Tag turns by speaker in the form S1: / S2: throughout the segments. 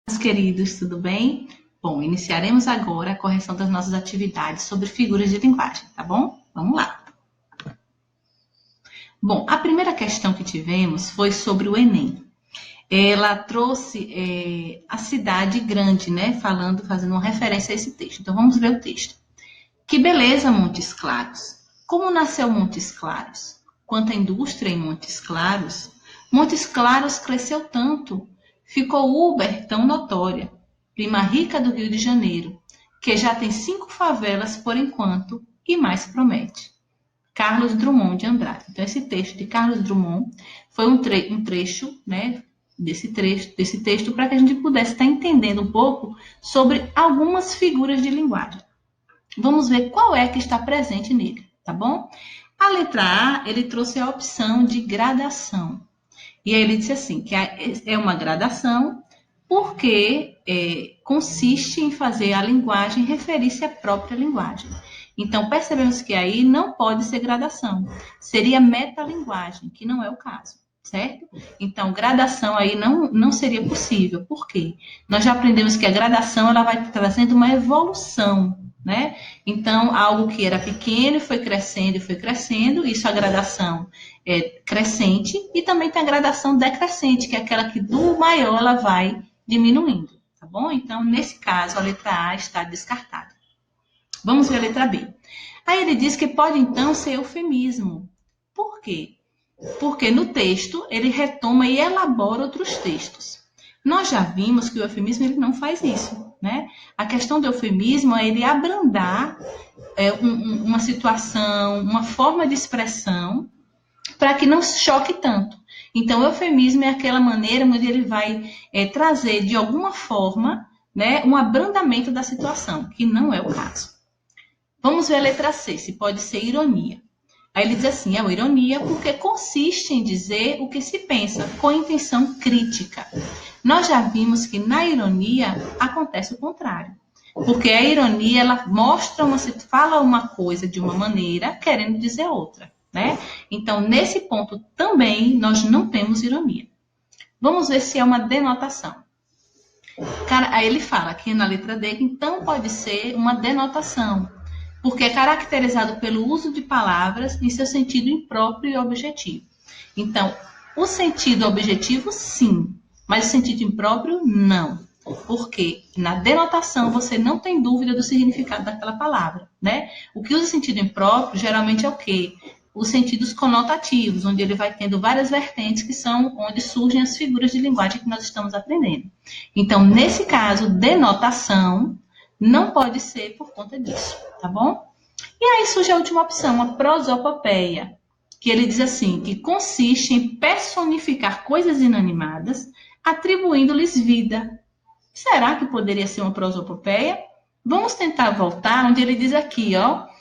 S1: Meus queridos, tudo bem? Bom, iniciaremos agora a correção das nossas atividades sobre figuras de linguagem, tá bom? Vamos lá. Bom, a primeira questão que tivemos foi sobre o Enem. Ela trouxe a cidade grande, né? Fazendo uma referência a esse texto. Então, vamos ver o texto. Que beleza, Montes Claros! Como nasceu Montes Claros? Quanta indústria em Montes Claros! Montes Claros cresceu tanto, ficou Uber tão notória, prima rica do Rio de Janeiro, que já tem 5 favelas por enquanto e mais promete. Carlos Drummond de Andrade. Então, esse texto de Carlos Drummond foi um trecho, né, desse texto para que a gente pudesse estar entendendo um pouco sobre algumas figuras de linguagem. Vamos ver qual é que está presente nele, tá bom? A letra A, ele trouxe a opção de gradação. E aí ele disse assim, que é uma gradação porque consiste em fazer a linguagem referir-se à própria linguagem. Então, percebemos que aí não pode ser gradação. Seria metalinguagem, que não é o caso, certo? Então, gradação aí não seria possível. Por quê? Nós já aprendemos que a gradação ela vai trazendo uma evolução, né? Então, algo que era pequeno foi crescendo, isso a gradação crescente, e também tem a gradação decrescente, que é aquela que do maior ela vai diminuindo, tá bom? Então, nesse caso, a letra A está descartada. Vamos ver a letra B. Aí ele diz que pode, então, ser eufemismo. Por quê? Porque no texto ele retoma e elabora outros textos. Nós já vimos que o eufemismo ele não faz isso, né? A questão do eufemismo é ele abrandar uma situação, uma forma de expressão, para que não choque tanto. Então, o eufemismo é aquela maneira onde ele vai trazer, de alguma forma, né, um abrandamento da situação, que não é o caso. Vamos ver a letra C, se pode ser ironia. Aí ele diz assim, é uma ironia porque consiste em dizer o que se pensa, com intenção crítica. Nós já vimos que na ironia acontece o contrário. Porque a ironia, ela fala uma coisa de uma maneira, querendo dizer outra, né? Então, nesse ponto também, nós não temos ironia. Vamos ver se é uma denotação. Aí ele fala aqui na letra D que então pode ser uma denotação, porque é caracterizado pelo uso de palavras em seu sentido impróprio e objetivo. Então, o sentido objetivo, sim, mas o sentido impróprio, não. Porque na denotação você não tem dúvida do significado daquela palavra, né? O que usa sentido impróprio geralmente é o quê? Os sentidos conotativos, onde ele vai tendo várias vertentes que são onde surgem as figuras de linguagem que nós estamos aprendendo. Então, nesse caso, denotação não pode ser por conta disso, tá bom? E aí surge a última opção, a prosopopeia, que ele diz assim, que consiste em personificar coisas inanimadas, atribuindo-lhes vida. Será que poderia ser uma prosopopeia? Vamos tentar voltar onde ele diz aqui, ó,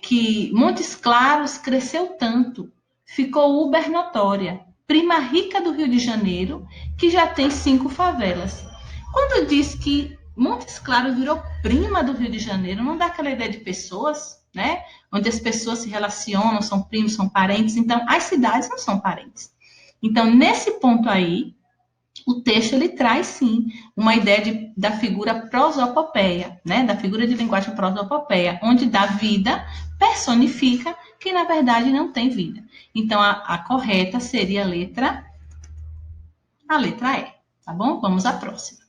S1: que Montes Claros cresceu tanto, ficou Uber notória, prima rica do Rio de Janeiro, que já tem 5 favelas. Quando diz que Montes Claros virou prima do Rio de Janeiro, não dá aquela ideia de pessoas, né? Onde as pessoas se relacionam, são primos, são parentes. Então, as cidades não são parentes. Então, nesse ponto aí, o texto ele traz sim uma ideia da figura prosopopeia, né? Da figura de linguagem prosopopeia, onde dá vida, personifica que na verdade não tem vida. Então a correta seria a letra E, tá bom? Vamos à próxima.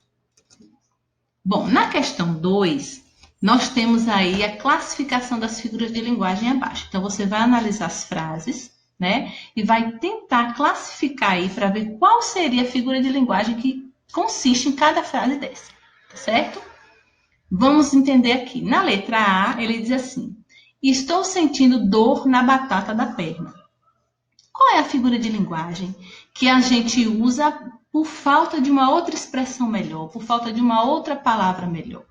S1: Bom, na questão 2, nós temos aí a classificação das figuras de linguagem abaixo. Então você vai analisar as frases, né? E vai tentar classificar aí para ver qual seria a figura de linguagem que consiste em cada frase dessa, certo? Vamos entender aqui. Na letra A, ele diz assim: estou sentindo dor na batata da perna. Qual é a figura de linguagem que a gente usa por falta de uma outra expressão melhor, por falta de uma outra palavra melhor?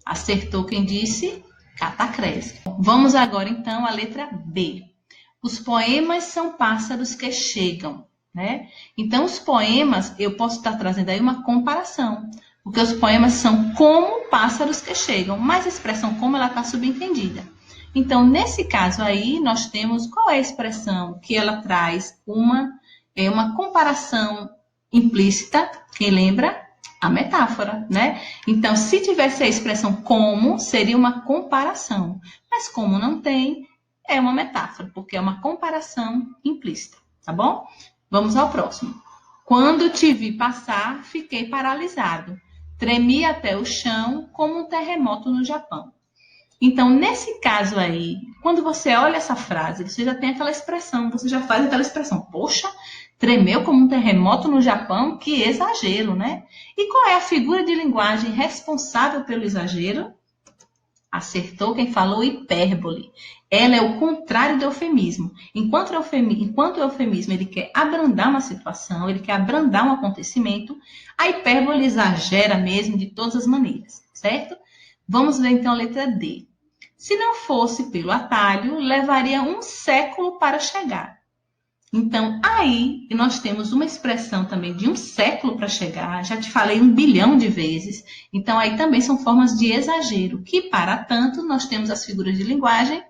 S1: Acertou quem disse? Catacrese. Vamos agora então à letra B. Os poemas são pássaros que chegam, né? Então, os poemas, eu posso estar trazendo aí uma comparação, porque os poemas são como pássaros que chegam, mas a expressão como ela está subentendida. Então, nesse caso aí, nós temos qual é a expressão que ela traz uma comparação implícita, quem lembra? A metáfora, né? Então, se tivesse a expressão como, seria uma comparação. Mas como não tem, é uma metáfora, porque é uma comparação implícita, tá bom? Vamos ao próximo. Quando te vi passar, fiquei paralisado. Tremi até o chão como um terremoto no Japão. Então, nesse caso aí, quando você olha essa frase, você já tem aquela expressão, você já faz aquela expressão, poxa, tremeu como um terremoto no Japão, que exagero, né? E qual é a figura de linguagem responsável pelo exagero? Acertou quem falou hipérbole. Ela é o contrário do eufemismo. Enquanto o eufemismo ele quer abrandar uma situação, ele quer abrandar um acontecimento, a hipérbole exagera mesmo de todas as maneiras, certo? Vamos ver então a letra D. Se não fosse pelo atalho, levaria um século para chegar. Então, aí nós temos uma expressão também de um século para chegar, já te falei 1 bilhão de vezes. Então, aí também são formas de exagero, que para tanto nós temos as figuras de linguagem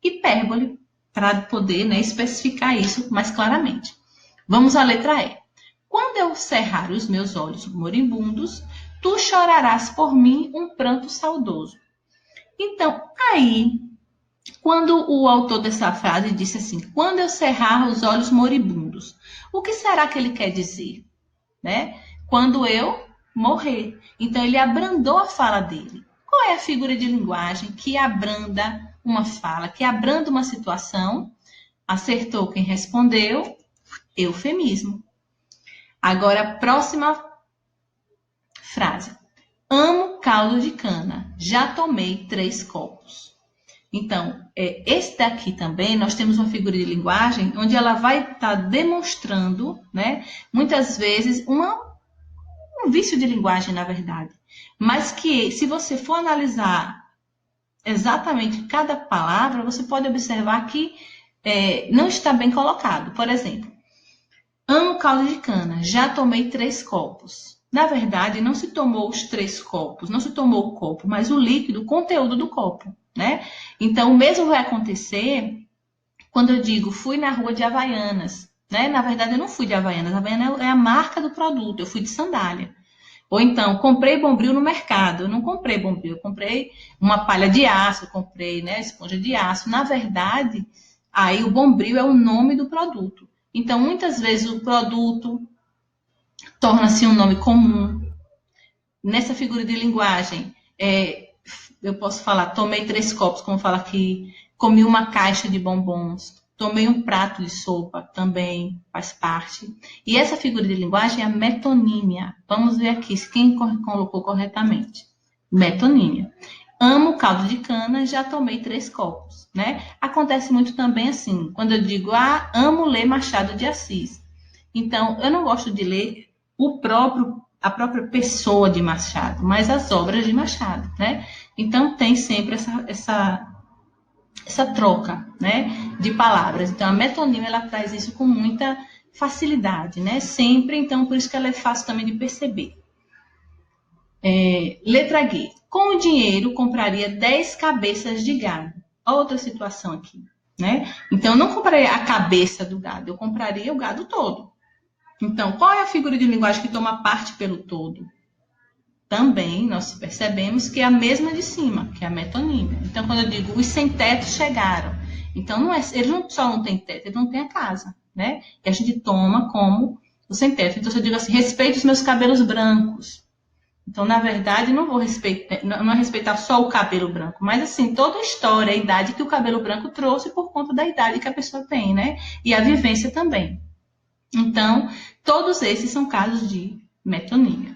S1: hipérbole, para poder, né, especificar isso mais claramente. Vamos à letra E. Quando eu cerrar os meus olhos moribundos, tu chorarás por mim um pranto saudoso. Então, aí quando o autor dessa frase disse assim, quando eu cerrar os olhos moribundos, o que será que ele quer dizer? Né? Quando eu morrer. Então, ele abrandou a fala dele. Qual é a figura de linguagem que abranda uma fala, que abranda uma situação? Acertou quem respondeu, eufemismo. Agora, a próxima frase. Amo caldo de cana, já tomei 3 copos. Então, esse daqui também, nós temos uma figura de linguagem onde ela vai estar demonstrando, né, muitas vezes, um vício de linguagem, na verdade. Mas que, se você for analisar exatamente cada palavra, você pode observar que não está bem colocado. Por exemplo, amo caldo de cana, já tomei 3 copos. Na verdade, não se tomou os 3 copos, não se tomou o copo, mas o líquido, o conteúdo do copo, né? Então, o mesmo vai acontecer quando eu digo fui na rua de Havaianas, né? Na verdade, eu não fui de Havaianas, Havaiana é a marca do produto, eu fui de sandália. Ou então, comprei Bombril no mercado, eu não comprei Bombril, eu comprei uma palha de aço, eu comprei, né, esponja de aço. Na verdade, aí o Bombril é o nome do produto. Então, muitas vezes o produto torna-se um nome comum. Nessa figura de linguagem, eu posso falar, tomei 3 copos, como fala aqui, comi uma caixa de bombons, tomei um prato de sopa, também faz parte. E essa figura de linguagem é a metonímia. Vamos ver aqui se quem colocou corretamente. Metonímia. Amo caldo de cana, já tomei 3 copos, né? Acontece muito também assim, quando eu digo, amo ler Machado de Assis. Então, eu não gosto de ler a própria pessoa de Machado, mas as obras de Machado, né? Então, tem sempre essa troca, né, de palavras. Então, a metonímia, ela traz isso com muita facilidade, né? Sempre, então, por isso que ela é fácil também de perceber. Letra G. Com o dinheiro, compraria 10 cabeças de gado. Outra situação aqui, né? Então, eu não compraria a cabeça do gado, eu compraria o gado todo. Então, qual é a figura de linguagem que toma parte pelo todo? Também nós percebemos que é a mesma de cima, que é a metonímia. Então, quando eu digo os sem teto chegaram, então eles não só não têm teto, eles não têm a casa, né? E a gente toma como o sem teto. Então, se eu digo assim, respeite os meus cabelos brancos. Então, na verdade, não vou respeitar, não é respeitar só o cabelo branco, mas assim, toda a história, a idade que o cabelo branco trouxe por conta da idade que a pessoa tem, né? E a vivência também. Então, todos esses são casos de metonímia.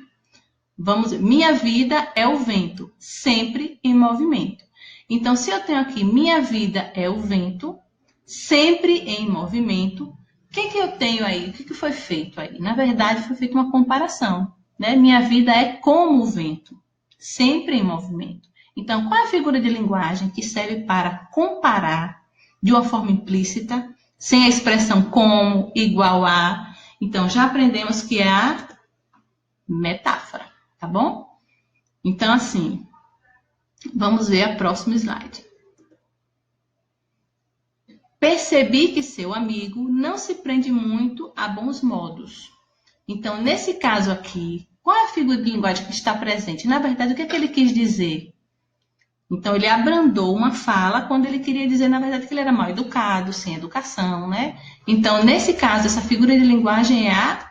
S1: Vamos ver. Minha vida é o vento, sempre em movimento. Então, se eu tenho aqui, minha vida é o vento, sempre em movimento, o que eu tenho aí? O que foi feito aí? Na verdade, foi feita uma comparação, né? Minha vida é como o vento, sempre em movimento. Então, qual é a figura de linguagem que serve para comparar de uma forma implícita, sem a expressão como, igual a? Então, já aprendemos que é a metáfora, tá bom? Então, assim, vamos ver a próxima slide. Percebi que seu amigo não se prende muito a bons modos. Então, nesse caso aqui, Qual é a figura de linguagem que está presente? Na verdade, o que é que ele quis dizer? Então, ele abrandou uma fala quando ele queria dizer, na verdade, que ele era mal educado, sem educação, né? Então, nesse caso, essa figura de linguagem é a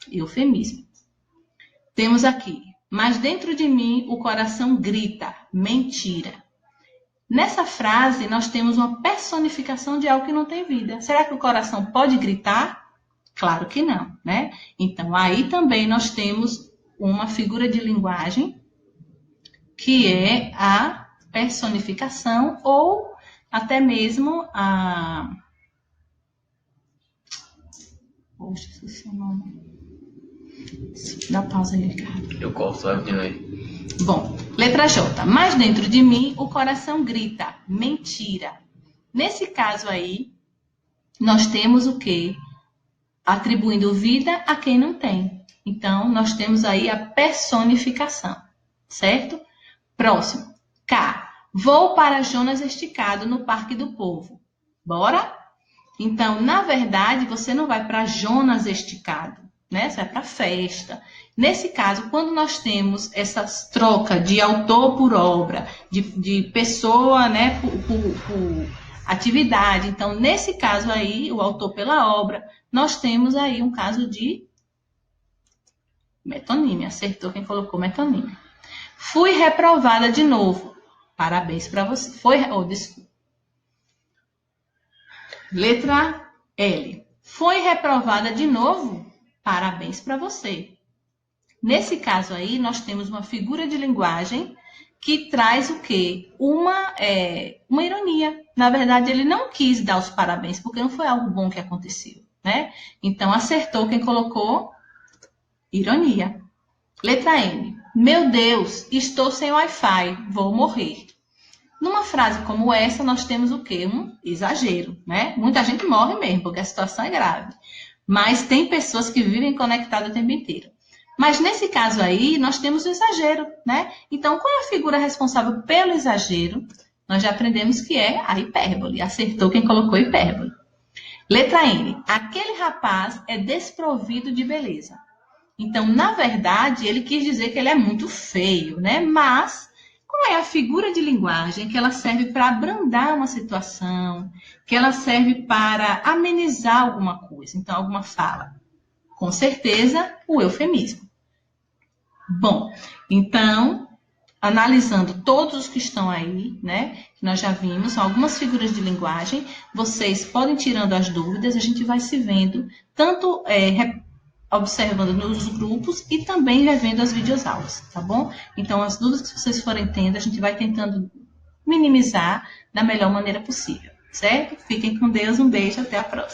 S1: eufemismo. Temos aqui, mas dentro de mim o coração grita, mentira. Nessa frase, nós temos uma personificação de algo que não tem vida. Será que o coração pode gritar? Claro que não, né? Então, aí também nós temos uma figura de linguagem que é a personificação ou até mesmo a... Poxa, esqueci o nome. Dá pausa aí, Ricardo.
S2: Eu corto a aí.
S1: Bom, letra J. Mas dentro de mim o coração grita, mentira. Nesse caso aí, nós temos o quê? Atribuindo vida a quem não tem. Então, nós temos aí a personificação, certo? Próximo. K. Vou para Jonas esticado no Parque do Povo. Bora? Então, na verdade, você não vai para Jonas esticado, né? Você vai para festa. Nesse caso, quando nós temos essa troca de autor por obra, de pessoa, né, por atividade, então, nesse caso aí, o autor pela obra, nós temos aí um caso de metonímia. Acertou quem colocou metonímia. Fui reprovada de novo. Parabéns para você. Desculpa. Letra L. Foi reprovada de novo? Parabéns para você. Nesse caso aí, nós temos uma figura de linguagem que traz o quê? Uma ironia. Na verdade, ele não quis dar os parabéns, porque não foi algo bom que aconteceu, né? Então, acertou quem colocou ironia. Letra M. Meu Deus, estou sem Wi-Fi, vou morrer. Numa frase como essa, nós temos o quê? Um exagero, né? Muita gente morre mesmo, porque a situação é grave. Mas tem pessoas que vivem conectadas o tempo inteiro. Mas nesse caso aí, nós temos o exagero, né? Então, qual é a figura responsável pelo exagero? Nós já aprendemos que é a hipérbole. Acertou quem colocou hipérbole. Letra N. Aquele rapaz é desprovido de beleza. Então, na verdade, ele quis dizer que ele é muito feio, né? Mas qual é a figura de linguagem que ela serve para abrandar uma situação, que ela serve para amenizar alguma coisa, então, alguma fala? Com certeza, o eufemismo. Bom, então, analisando todos os que estão aí, né? Que nós já vimos, são algumas figuras de linguagem. Vocês podem ir tirando as dúvidas, a gente vai se vendo, tanto observando nos grupos e também revendo as videoaulas, tá bom? Então, as dúvidas que vocês forem tendo, a gente vai tentando minimizar da melhor maneira possível, certo? Fiquem com Deus, um beijo, até a próxima.